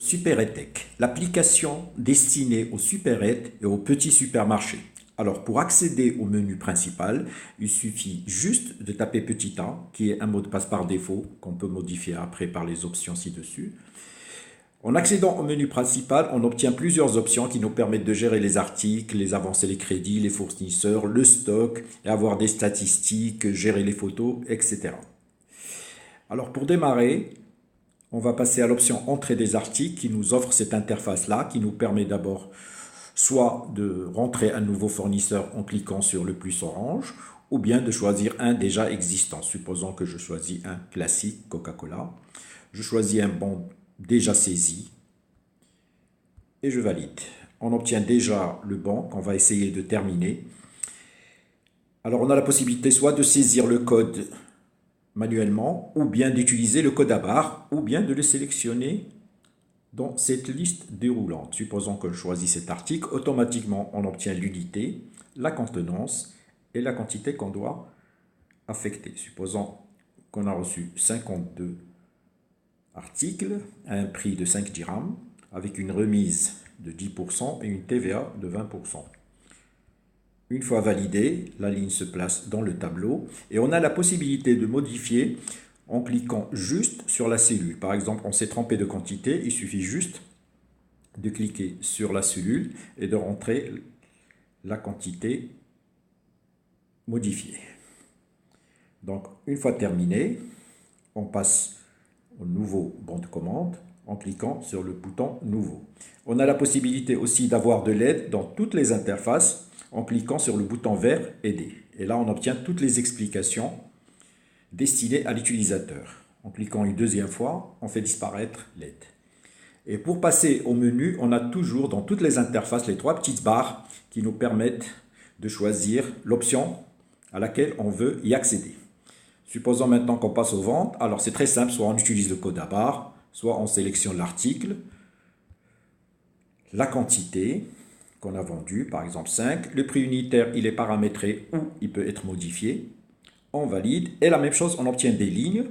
SuperEtech, l'application destinée aux supérettes et aux petits supermarchés. Alors, pour accéder au menu principal, il suffit juste de taper petit a, qui est un mot de passe par défaut, qu'on peut modifier après par les options ci-dessus. En accédant au menu principal, on obtient plusieurs options qui nous permettent de gérer les articles, les avances et les crédits, les fournisseurs, le stock, et avoir des statistiques, gérer les photos, etc. Alors, pour démarrer, on va passer à l'option Entrée des articles qui nous offre cette interface-là, qui nous permet d'abord soit de rentrer un nouveau fournisseur en cliquant sur le plus orange, ou bien de choisir un déjà existant. Supposons que je choisis un classique Coca-Cola. Je choisis un bon déjà saisi et je valide. On obtient déjà le bon qu'on va essayer de terminer. Alors on a la possibilité soit de saisir le code manuellement, ou bien d'utiliser le code à barre, ou bien de le sélectionner dans cette liste déroulante. Supposons que je choisis cet article, automatiquement on obtient l'unité, la contenance et la quantité qu'on doit affecter. Supposons qu'on a reçu 52 articles à un prix de 5 dirhams avec une remise de 10% et une TVA de 20%. Une fois validé, la ligne se place dans le tableau et on a la possibilité de modifier en cliquant juste sur la cellule. Par exemple, on s'est trompé de quantité, il suffit juste de cliquer sur la cellule et de rentrer la quantité modifiée. Donc, une fois terminé, on passe au nouveau bon de commande en cliquant sur le bouton Nouveau. On a la possibilité aussi d'avoir de l'aide dans toutes les interfaces en cliquant sur le bouton vert Aider. Et là, on obtient toutes les explications destinées à l'utilisateur. En cliquant une deuxième fois, on fait disparaître l'aide. Et pour passer au menu, on a toujours dans toutes les interfaces les trois petites barres qui nous permettent de choisir l'option à laquelle on veut y accéder. Supposons maintenant qu'on passe aux ventes. Alors c'est très simple, soit on utilise le code à barre, soit on sélectionne l'article, la quantité qu'on a vendue, par exemple 5. Le prix unitaire, il est paramétré ou il peut être modifié. On valide. Et la même chose, on obtient des lignes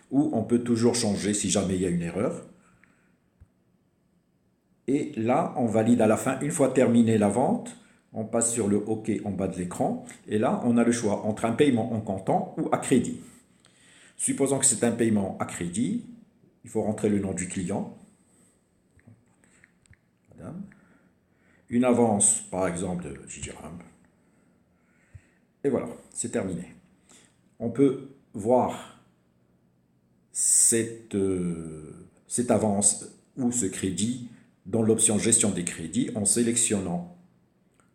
où on peut toujours changer si jamais il y a une erreur. Et là, on valide à la fin. Une fois terminée la vente, on passe sur le OK en bas de l'écran. Et là, on a le choix entre un paiement en comptant ou à crédit. Supposons que c'est un paiement à crédit. Il faut rentrer le nom du client. Madame. Une avance, par exemple, de 10 dirhams. Et voilà, c'est terminé. On peut voir cette avance ou ce crédit dans l'option Gestion des crédits en sélectionnant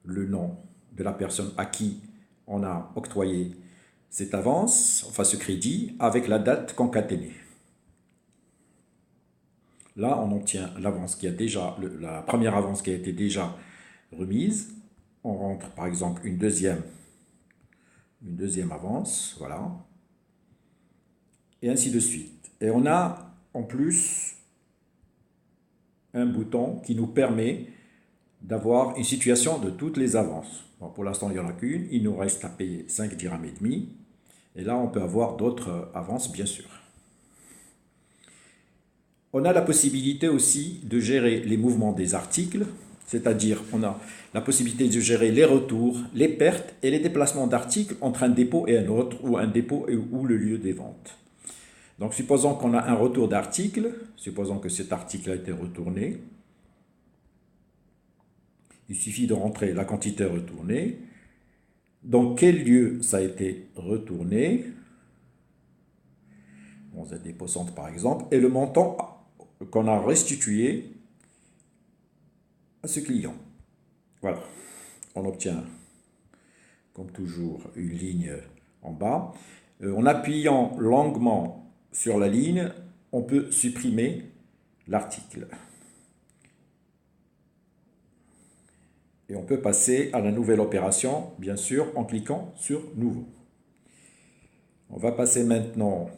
le nom de la personne à qui on a octroyé cette avance, enfin ce crédit, avec la date concaténée. Là, on obtient l'avance qui a déjà, la première avance qui a été déjà remise. On rentre par exemple une deuxième avance, voilà. Et ainsi de suite. Et on a en plus un bouton qui nous permet d'avoir une situation de toutes les avances. Bon, pour l'instant, il n'y en a qu'une. Il nous reste à payer 5 dirhams et demi. Et là, on peut avoir d'autres avances, bien sûr. On a la possibilité aussi de gérer les mouvements des articles, c'est-à-dire on a la possibilité de gérer les retours, les pertes et les déplacements d'articles entre un dépôt et un autre, ou un dépôt ou le lieu des ventes. Donc supposons qu'on a un retour d'article, supposons que cet article a été retourné. Il suffit de rentrer la quantité retournée, dans quel lieu ça a été retourné, on a des centre par exemple, et le montant qu'on a restitué à ce client. Voilà, on obtient comme toujours une ligne en bas. En appuyant longuement sur la ligne, on peut supprimer l'article. Et on peut passer à la nouvelle opération, bien sûr, en cliquant sur Nouveau. On va passer maintenant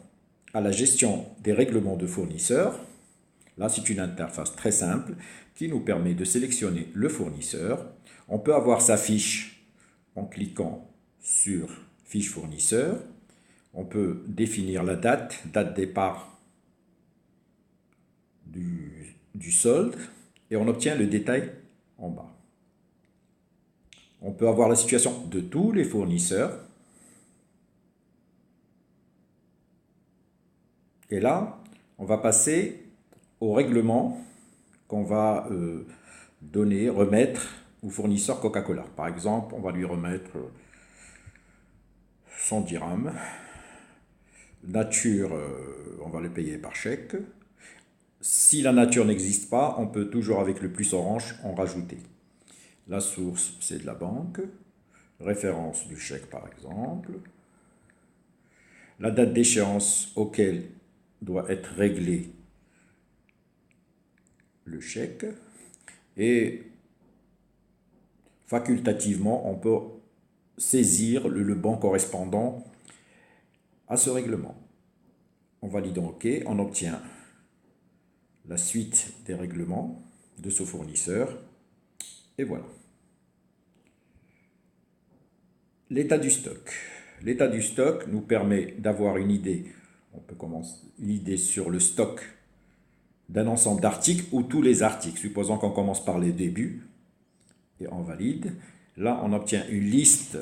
à la gestion des règlements de fournisseurs. Là, c'est une interface très simple qui nous permet de sélectionner le fournisseur. On peut avoir sa fiche en cliquant sur Fiche fournisseur. On peut définir la date départ du solde et on obtient le détail en bas. On peut avoir la situation de tous les fournisseurs. Et là, on va passer au règlement qu'on va donner, remettre au fournisseur Coca-Cola. Par exemple, on va lui remettre 100 dirhams. Nature, on va le payer par chèque. Si la nature n'existe pas, on peut toujours avec le plus orange en rajouter. La source, c'est de la banque. Référence du chèque, par exemple. La date d'échéance auquel doit être réglé le chèque. Et facultativement, on peut saisir le bon correspondant à ce règlement. En validant OK, on obtient la suite des règlements de ce fournisseur. Et voilà. L'état du stock. L'état du stock nous permet d'avoir une idée, on peut commencer une idée sur le stock d'un ensemble d'articles ou tous les articles. Supposons qu'on commence par les débuts et on valide. Là, on obtient une liste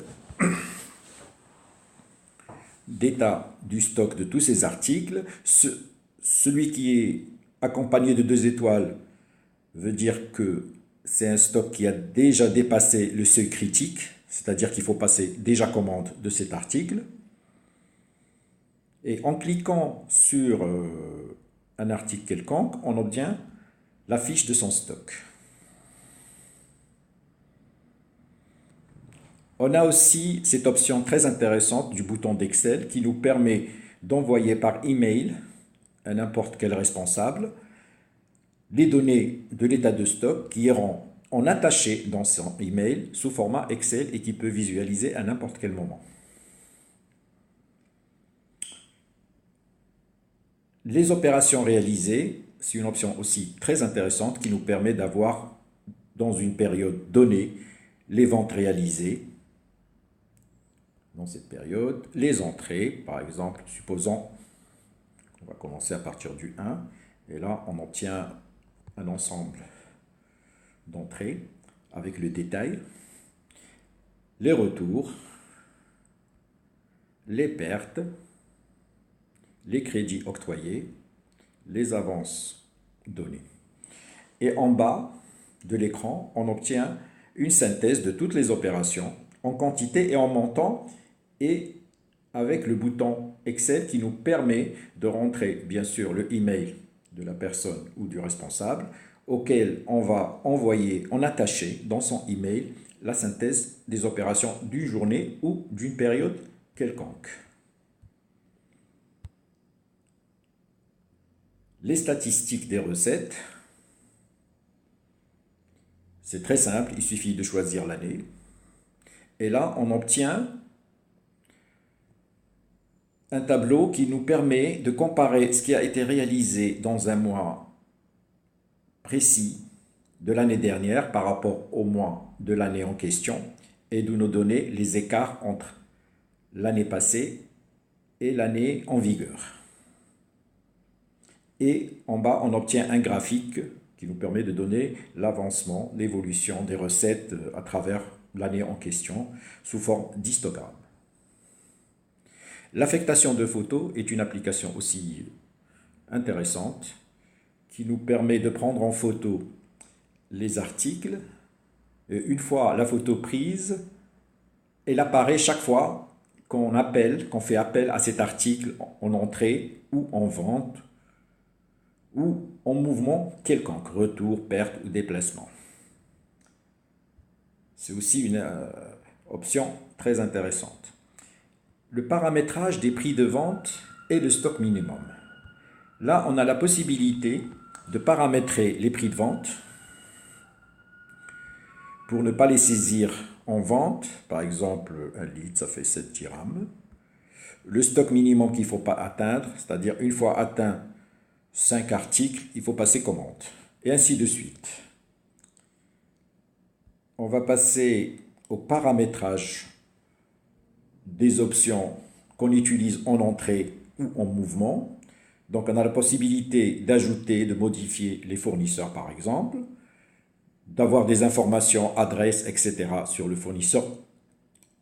d'état du stock de tous ces articles. Celui qui est accompagné de 2 étoiles veut dire que c'est un stock qui a déjà dépassé le seuil critique, c'est-à-dire qu'il faut passer déjà commande de cet article. Et en cliquant sur un article quelconque, on obtient la fiche de son stock. On a aussi cette option très intéressante du bouton d'Excel qui nous permet d'envoyer par email à n'importe quel responsable les données de l'état de stock qui iront en attaché dans son email sous format Excel et qui peut visualiser à n'importe quel moment. Les opérations réalisées, c'est une option aussi très intéressante qui nous permet d'avoir dans une période donnée les ventes réalisées dans cette période, les entrées, par exemple, supposons qu'on va commencer à partir du 1, et là on obtient un ensemble d'entrées avec le détail, les retours, les pertes, les crédits octroyés, les avances données. Et en bas de l'écran, on obtient une synthèse de toutes les opérations en quantité et en montant et avec le bouton Excel qui nous permet de rentrer bien sûr le email de la personne ou du responsable auquel on va envoyer en attaché dans son email la synthèse des opérations d'une journée ou d'une période quelconque. Les statistiques des recettes, c'est très simple, il suffit de choisir l'année. Et là, on obtient un tableau qui nous permet de comparer ce qui a été réalisé dans un mois précis de l'année dernière par rapport au mois de l'année en question et de nous donner les écarts entre l'année passée et l'année en vigueur. Et en bas, on obtient un graphique qui nous permet de donner l'avancement, l'évolution des recettes à travers l'année en question sous forme d'histogramme. L'affectation de photos est une application aussi intéressante qui nous permet de prendre en photo les articles. Une fois la photo prise, elle apparaît chaque fois qu'on fait appel à cet article en entrée ou en vente ou en mouvement quelconque, retour, perte ou déplacement. C'est aussi une option très intéressante. Le paramétrage des prix de vente et de stock minimum. Là, on a la possibilité de paramétrer les prix de vente pour ne pas les saisir en vente. Par exemple, un litre, ça fait 7 dirhams. Le stock minimum qu'il ne faut pas atteindre, c'est-à-dire une fois atteint 5 articles, il faut passer commande. Et ainsi de suite. On va passer au paramétrage des options qu'on utilise en entrée ou en mouvement. Donc on a la possibilité d'ajouter, de modifier les fournisseurs par exemple, d'avoir des informations, adresses, etc. sur le fournisseur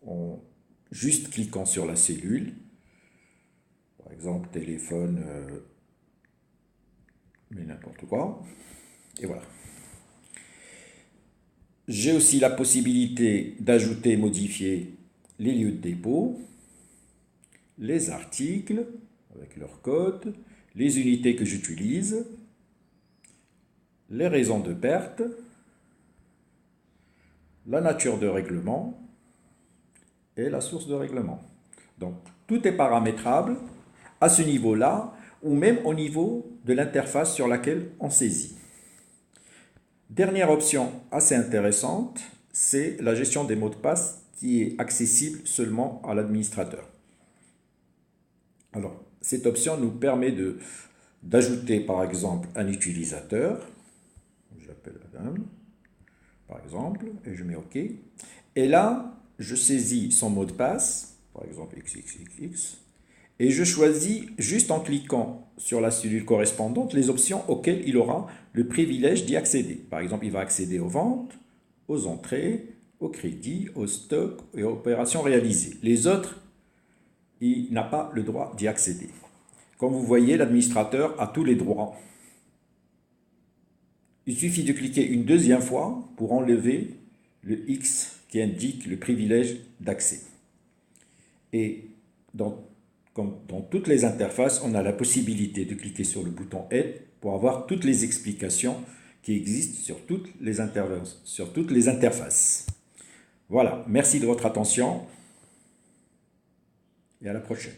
en juste cliquant sur la cellule. Par exemple, téléphone, mais n'importe quoi. Et voilà. J'ai aussi la possibilité d'ajouter et modifier les lieux de dépôt, les articles avec leur code, les unités que j'utilise, les raisons de perte, la nature de règlement et la source de règlement. Donc, tout est paramétrable à ce niveau-là ou même au niveau de l'interface sur laquelle on saisit. Dernière option assez intéressante, c'est la gestion des mots de passe qui est accessible seulement à l'administrateur. Alors, cette option nous permet d'ajouter par exemple un utilisateur. J'appelle la dame, par exemple, et je mets OK. Et là, je saisis son mot de passe, par exemple XXXX, et je choisis juste en cliquant sur la cellule correspondante les options auxquelles il aura le privilège d'y accéder. Par exemple, il va accéder aux ventes, aux entrées, au crédit, au stock et aux opérations réalisées. Les autres, il n'a pas le droit d'y accéder. Comme vous voyez, l'administrateur a tous les droits. Il suffit de cliquer une deuxième fois pour enlever le X qui indique le privilège d'accès. Et comme dans toutes les interfaces, on a la possibilité de cliquer sur le bouton Aide pour avoir toutes les explications qui existent sur toutes les interfaces. Voilà, merci de votre attention et à la prochaine.